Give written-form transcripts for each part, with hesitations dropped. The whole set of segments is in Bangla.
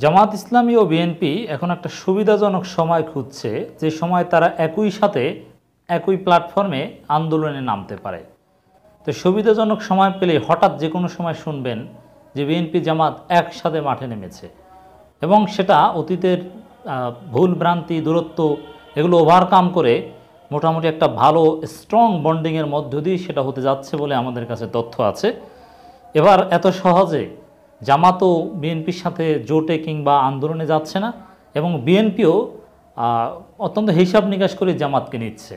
জামাত ইসলামী ও বিএনপি এখন একটা সুবিধাজনক সময় খুঁজছে, যে সময় তারা একই সাথে একই প্ল্যাটফর্মে আন্দোলনে নামতে পারে। তো সুবিধাজনক সময় পেলে হঠাৎ যে কোনো সময় শুনবেন যে বিএনপি জামাত একসাথে মাঠে নেমেছে, এবং সেটা অতীতের ভুল ভ্রান্তি দূরত্ব এগুলো ওভারকাম করে মোটামুটি একটা ভালো স্ট্রং বন্ডিংয়ের মধ্য দিয়ে সেটা হতে যাচ্ছে বলে আমাদের কাছে তথ্য আছে। এবার এত সহজে জামাতও বিএনপির সাথে জোটে কিংবা আন্দোলনে যাচ্ছে না, এবং বিএনপিও অত্যন্ত হিসাব নিকাশ করে জামাতকে নিচ্ছে।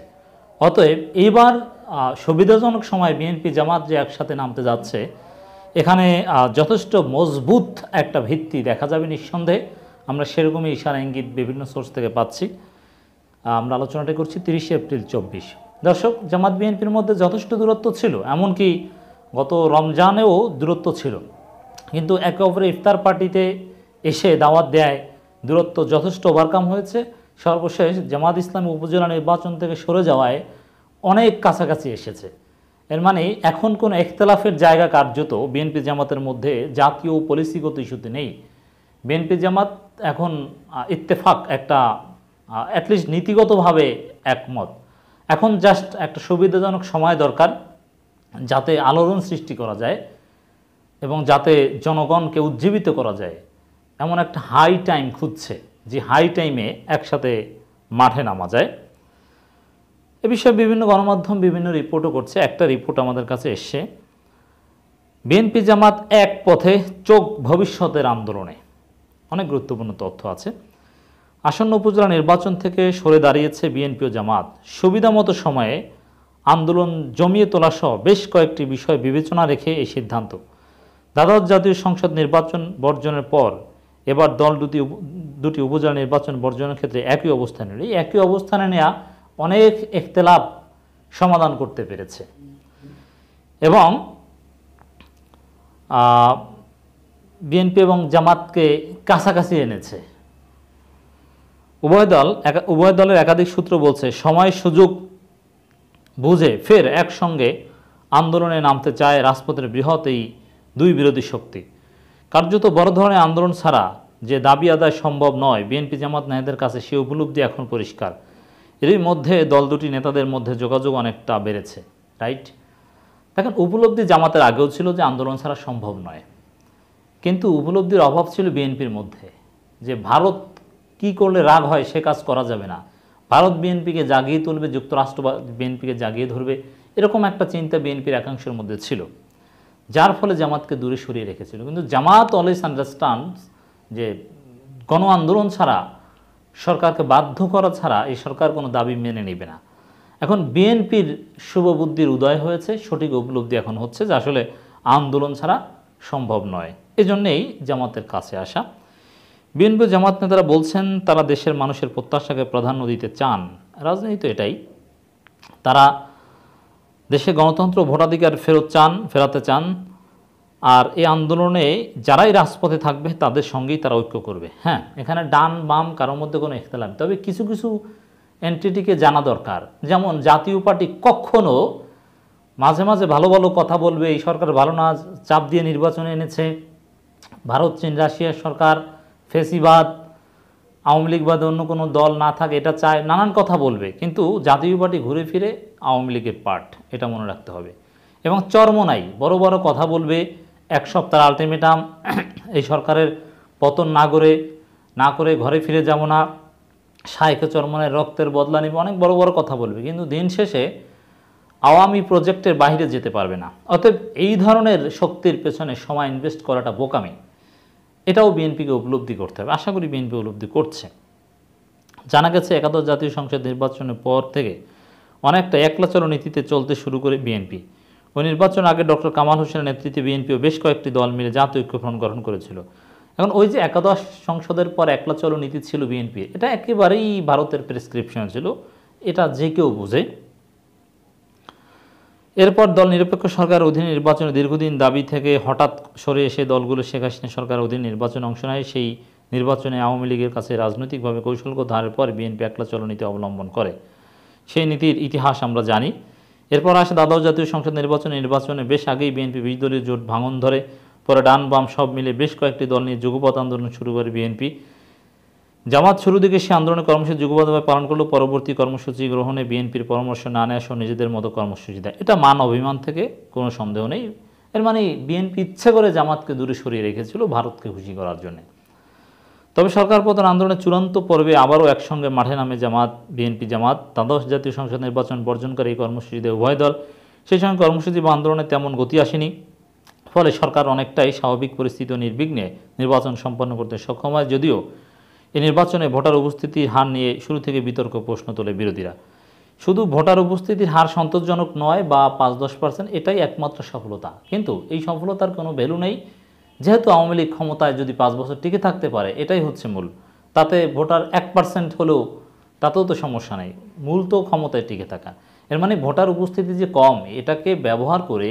অতএব এইবার সুবিধাজনক সময় বিএনপি জামাত যে একসাথে নামতে যাচ্ছে, এখানে যথেষ্ট মজবুত একটা ভিত্তি দেখা যাবে নিঃসন্দেহে। আমরা সেরকমই ইশারা ইঙ্গিত বিভিন্ন সোর্স থেকে পাচ্ছি। আমরা আলোচনাটা করছি 30 এপ্রিল 24। দর্শক, জামাত বিএনপির মধ্যে যথেষ্ট দূরত্ব ছিল, এমনকি গত রমজানেও দূরত্ব ছিল, কিন্তু একে অপরের ইফতার পার্টিতে এসে দাওয়াত দেয়, দূরত্ব যথেষ্ট ওভারকাম হয়েছে। সর্বশেষ জামাত ইসলামী উপজেলা নির্বাচন থেকে সরে যাওয়ায় অনেক কাছাকাছি এসেছে। এর মানে এখন কোনো ইখতলাফের জায়গা কার্যত বিএনপি জামাতের মধ্যে জাতীয় পলিসিগত ইস্যুতে নেই। বিএনপি জামাত এখন ইত্তেফাক একটা অ্যাটলিস্ট নীতিগতভাবে একমত। এখন জাস্ট একটা সুবিধাজনক সময় দরকার, যাতে আলোড়ন সৃষ্টি করা যায় এবং যাতে জনগণকে উজ্জীবিত করা যায়। এমন একটা হাই টাইম খুঁজছে, যে হাই টাইমে একসাথে মাঠে নামা যায়। এ বিষয়ে বিভিন্ন গণমাধ্যম বিভিন্ন রিপোর্টও করছে। একটা রিপোর্ট আমাদের কাছে এসছে, বিএনপি জামাত এক পথে, চোখ ভবিষ্যতের আন্দোলনে। অনেক গুরুত্বপূর্ণ তথ্য আছে। আসন্ন উপজেলা নির্বাচন থেকে সরে দাঁড়িয়েছে বিএনপি ও জামাত। সুবিধামতো সময়ে আন্দোলন জমিয়ে তোলা সহ বেশ কয়েকটি বিষয় বিবেচনা রেখে এই সিদ্ধান্ত। দ্বাদশ জাতীয় সংসদ নির্বাচন বর্জনের পর এবার দল দুটি উপজেলা নির্বাচন বর্জনের ক্ষেত্রে একই অবস্থানে, এই একই অবস্থানে নেওয়া অনেক ইখতিলাফ সমাধান করতে পেরেছে এবং বিএনপি এবং জামাতকে কাছাকাছি এনেছে। উভয় দলের একাধিক সূত্র বলছে, সময় সুযোগ বুঝে ফের একসঙ্গে আন্দোলনে নামতে চায় রাজপথের বৃহৎ এই দুই বিরোধী শক্তি। কার্যত বড় ধরনের আন্দোলন ছাড়া যে দাবি আদায় সম্ভব নয়, বিএনপি জামাত নেতাদের কাছে সে উপলব্ধি এখন পরিষ্কার। এরই মধ্যে দল দুটি নেতাদের মধ্যে যোগাযোগ অনেকটা বেড়েছে, রাইট? দেখেন, উপলব্ধি জামাতের আগেও ছিল যে আন্দোলন ছাড়া সম্ভব নয়, কিন্তু উপলব্ধির অভাব ছিল বিএনপির মধ্যে, যে ভারত কি করলে রাগ হয় সে কাজ করা যাবে না, ভারত বিএনপিকে জাগিয়ে তুলবে, যুক্তরাষ্ট্র বিএনপিকে জাগিয়ে ধরবে, এরকম একটা চিন্তা বিএনপির একাংশের মধ্যে ছিল, যার ফলে জামাতকে দূরে সরিয়ে রেখেছিল। কিন্তু জামাত অলওয়েজ আন্ডারস্ট্যান্ডস যে গণ আন্দোলন ছাড়া, সরকারকে বাধ্য করা ছাড়া এই সরকার কোনো দাবি মেনে নেবে না। এখন বিএনপির শুভবুদ্ধির উদয় হয়েছে, সঠিক উপলব্ধি এখন হচ্ছে যে আসলে আন্দোলন ছাড়া সম্ভব নয়। এজন্যেই জামাতের কাছে আসা। বিএনপি জামাত নেতারা বলছেন তারা দেশের মানুষের প্রত্যাশাকে প্রাধান্য দিতে চান। রাজনীতি তো এটাই, তারা দেশে গণতন্ত্র ভোটাধিকার ফেরাতে চান, আর এই আন্দোলনে যারাই রাজপথে থাকবে তাদের সঙ্গেই তারা ঐক্য করবে। হ্যাঁ, এখানে ডান বাম কারোর মধ্যে কোনো ইখতিলাফ, তবে কিছু কিছু এন্টিটিকে জানা দরকার। যেমন জাতীয় পার্টি কখনো মাঝে মাঝে ভালো ভালো কথা বলবে, এই সরকার ভালো না, চাপ দিয়ে নির্বাচনে এনেছে, ভারত চীন রাশিয়ার সরকার, ফেসিবাদ, আওয়ামী লীগ বাদে অন্য কোনো দল না থাকে এটা চায়, নানান কথা বলবে, কিন্তু জাতীয় পার্টি ঘুরে ফিরে আওয়ামী লীগের পার্ট, এটা মনে রাখতে হবে। এবং চরমোনাই বড় বড় কথা বলবে, এক সপ্তাহ আলটিমেটাম, এই সরকারের পতন না করে ঘরে ফিরে যাব না, শায়েখে চরমোনাই রক্তের বদলা নিবে, অনেক বড় বড় কথা বলবে, কিন্তু দিন শেষে আওয়ামী প্রজেক্টের বাইরে যেতে পারবে না। অতএব এই ধরনের শক্তির পেছনে সময় ইনভেস্ট করাটা বোকামি, এটাও বিএনপিকে উপলব্ধি করতে হবে। আশা করি বিএনপি উপলব্ধি করছে। জানা গেছে একাদশ জাতীয় সংসদ নির্বাচনের পর থেকে অনেকটা একলা চলো নীতিতে চলতে শুরু করে বিএনপি। ওই নির্বাচন আগে ডক্টর কামাল হোসেনের নেতৃত্বে বিএনপিও বেশ কয়েকটি দল মিলে জাতীয় ঐক্যফ্রন্ট গঠন করেছিল। এখন ওই যে একাদশ সংসদের পর একলা চলো নীতি ছিল বিএনপির, এটা একেবারেই ভারতের প্রেসক্রিপশন ছিল, এটা যে কেউ বোঝে। এরপর দল নিরপেক্ষ সরকার অধীনে নির্বাচনে দীর্ঘদিন দাবি থেকে হঠাৎ সরে এসে দলগুলো শেখ হাসিনা সরকার অধীনে নির্বাচনে অংশ নেয়। সেই নির্বাচনে আওয়ামী লীগের কাছে রাজনৈতিকভাবে কৌশলগত হারের পর বিএনপি একলা চলো নীতি অবলম্বন করে। সেই নীতির ইতিহাস আমরা জানি। এরপর আসে দ্বাদশ জাতীয় সংসদ নির্বাচনে বেশ আগেই বিএনপি 20 দলীয় জোট ভাঙন ধরে পরে ডান বাম সব মিলে বেশ কয়েকটি দল নিয়ে যুগপৎ আন্দোলন শুরু করে বিএনপি। জামাত শুরু দিকে সে আন্দোলনের কর্মসূচি যুগপৎভাবে পালন করলেও পরবর্তী কর্মসূচি গ্রহণে বিএনপির পরামর্শ না নেওয়া সহ নিজেদের মতো কর্মসূচি দেয়। এটা মান অভিমান থেকে কোনো সন্দেহ নেই। এর মানে বিএনপি ইচ্ছে করে জামাতকে দূরে সরিয়ে রেখেছিল ভারতকে খুশি করার জন্য। তবে সরকার পতন আন্দোলনের চূড়ান্ত পর্বে আবারও একসঙ্গে মাঠে নামে জামাত, বিএনপি জামাত। দ্বাদশ জাতীয় সংসদ নির্বাচন বর্জনকারী এই কর্মসূচিতে উভয় দল। সেই সঙ্গে কর্মসূচি বা আন্দোলনে তেমন গতি আসেনি, ফলে সরকার অনেকটাই স্বাভাবিক পরিস্থিতি ও নির্বিঘ্নে নির্বাচন সম্পন্ন করতে সক্ষম হয়। যদিও এই নির্বাচনে ভোটার উপস্থিতির হার নিয়ে শুরু থেকে বিতর্ক প্রশ্ন তোলে বিরোধীরা। শুধু ভোটার উপস্থিতির হার সন্তোষজনক নয় বা 5-10%, এটাই একমাত্র সফলতা। কিন্তু এই সফলতার কোনো ভ্যালু নেই, যেহেতু আওয়ামী লীগ ক্ষমতায় যদি 5 বছর টিকে থাকতে পারে, এটাই হচ্ছে মূল। তাতে ভোটার 1% হলেও তাতেও তো সমস্যা নেই, মূল তো ক্ষমতায় টিকে থাকা। এর মানে ভোটার উপস্থিতি যে কম, এটাকে ব্যবহার করে,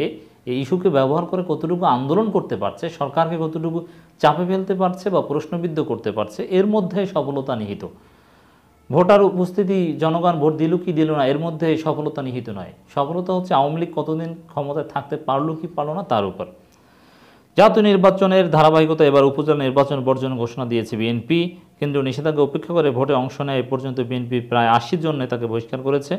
এই ইস্যুকে ব্যবহার করে কতটুকু আন্দোলন করতে পারছে, সরকারকে কতটুকু চাপে ফেলতে পারছে বা প্রশ্নবিদ্ধ করতে পারছে, এর মধ্যে সফলতা নিহিত। ভোটার উপস্থিতি, জনগণ ভোট দিল কি দিল না, এর মধ্যে সফলতা নিহিত নয়। সফলতা হচ্ছে আওয়ামী লীগ কতদিন ক্ষমতায় থাকতে পারলো কি পারলো না তার উপর। জাতীয় নির্বাচনের ধারাবাহিকতা এবার উপজেলা নির্বাচন বর্জন ঘোষণা দিয়েছে বিএনপি। কেন্দ্রীয় নিষেধাজ্ঞা উপেক্ষা করে ভোটে অংশ নেয় এ পর্যন্ত বিএনপি প্রায় 80 জন নেতাকে বহিষ্কার করেছে।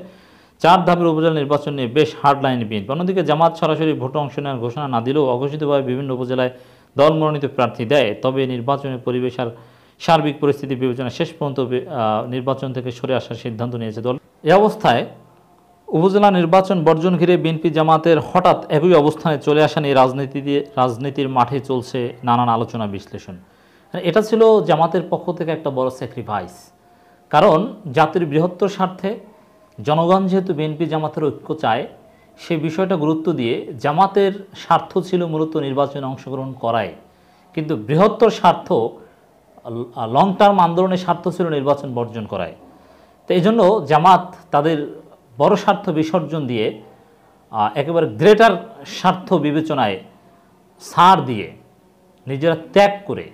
4 ধাপের উপজেলা নির্বাচন নিয়ে বেশ হার্ডলাইন বিএনপি। অন্যদিকে জামাত সরাসরি ভোটে অংশ নেওয়ার ঘোষণা না দিলেও অঘোষিতভাবে বিভিন্ন উপজেলায় দল মনোনীত প্রার্থী দেয়। তবে নির্বাচনের পরিবেশ আর সার্বিক পরিস্থিতি বিবেচনা শেষ পর্যন্ত নির্বাচন থেকে সরে আসার সিদ্ধান্ত নিয়েছে দল। এই অবস্থায় উপজেলা নির্বাচন বর্জন ঘিরে বিএনপি জামাতের হঠাৎ একই অবস্থানে চলে আসা নিয়ে রাজনীতির মাঠে চলছে নানান আলোচনা বিশ্লেষণ। এটা ছিল জামাতের পক্ষ থেকে একটা বড় স্যাক্রিফাইস, কারণ জাতির বৃহত্তর স্বার্থে জনগণ যেহেতু বিএনপি জামাতের ঐক্য চায়, সেই বিষয়টা গুরুত্ব দিয়ে জামাতের স্বার্থ ছিল মূলত নির্বাচনে অংশগ্রহণ করায়, কিন্তু বৃহত্তর স্বার্থ, লং টার্ম আন্দোলনের স্বার্থ ছিল নির্বাচন বর্জন করায়। তো এই জন্য জামাত তাদের বড় স্বার্থ বিসর্জন দিয়ে একেবারে গ্রেটার স্বার্থ বিবেচনায় ছাড় দিয়ে নিজেরা ত্যাগ করে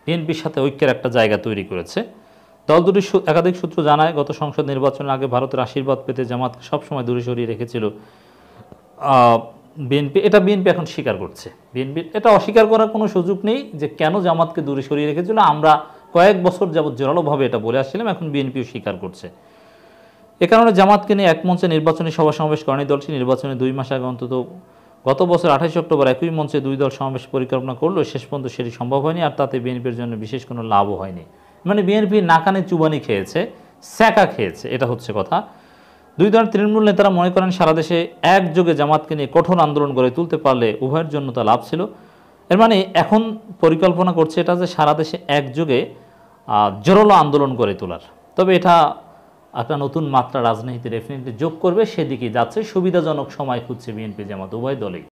বিএনপির সাথে ঐক্যের একটা জায়গা তৈরি করেছে। দল দুটির একাধিক সূত্র জানায়, গত সংসদ নির্বাচনের আগে ভারতের আশীর্বাদ পেতে জামাতকে সবসময় দূরে সরিয়ে রেখেছিল বিএনপি। এটা বিএনপি এখন স্বীকার করছে। বিএনপির এটা অস্বীকার করার কোনো সুযোগ নেই যে কেন জামাতকে দূরে সরিয়ে রেখেছিল। আমরা কয়েক বছর যাবৎ জোরালোভাবে এটা বলে আসছিলাম, এখন বিএনপিও স্বীকার করছে। এ কারণে জামাতকে নিয়ে এক মঞ্চে নির্বাচনী সভা সমাবেশ করেনি দলটি। নির্বাচনে 2 মাস আগে অন্তত গত বছর 28 অক্টোবর একই মঞ্চে 2 দল সমাবেশ পরিকল্পনা করলেও শেষ পর্যন্ত সেটি সম্ভব হয়নি, আর তাতে বিএনপির জন্য বিশেষ কোনো লাভও হয়নি। মানে বিএনপি নাকানে চুবানি খেয়েছে, স্যাকা খেয়েছে, এটা হচ্ছে কথা। 2 দলের তৃণমূল নেতারা মনে করেন সারা দেশে একযোগে জামাতকে নিয়ে কঠোর আন্দোলন গড়ে তুলতে পারলে উভয়ের জন্য তা লাভ ছিল। এর মানে এখন পরিকল্পনা করছে এটা যে সারা দেশে একযোগে জোরালো আন্দোলন গড়ে তোলার। তবে এটা একটা নতুন মাত্রা রাজনীতিতে ডেফিনেটলি যোগ করবে, সেদিকে যাচ্ছে। সুবিধাজনক সময় খুঁজছে বিএনপি জামাত উভয় দলেই।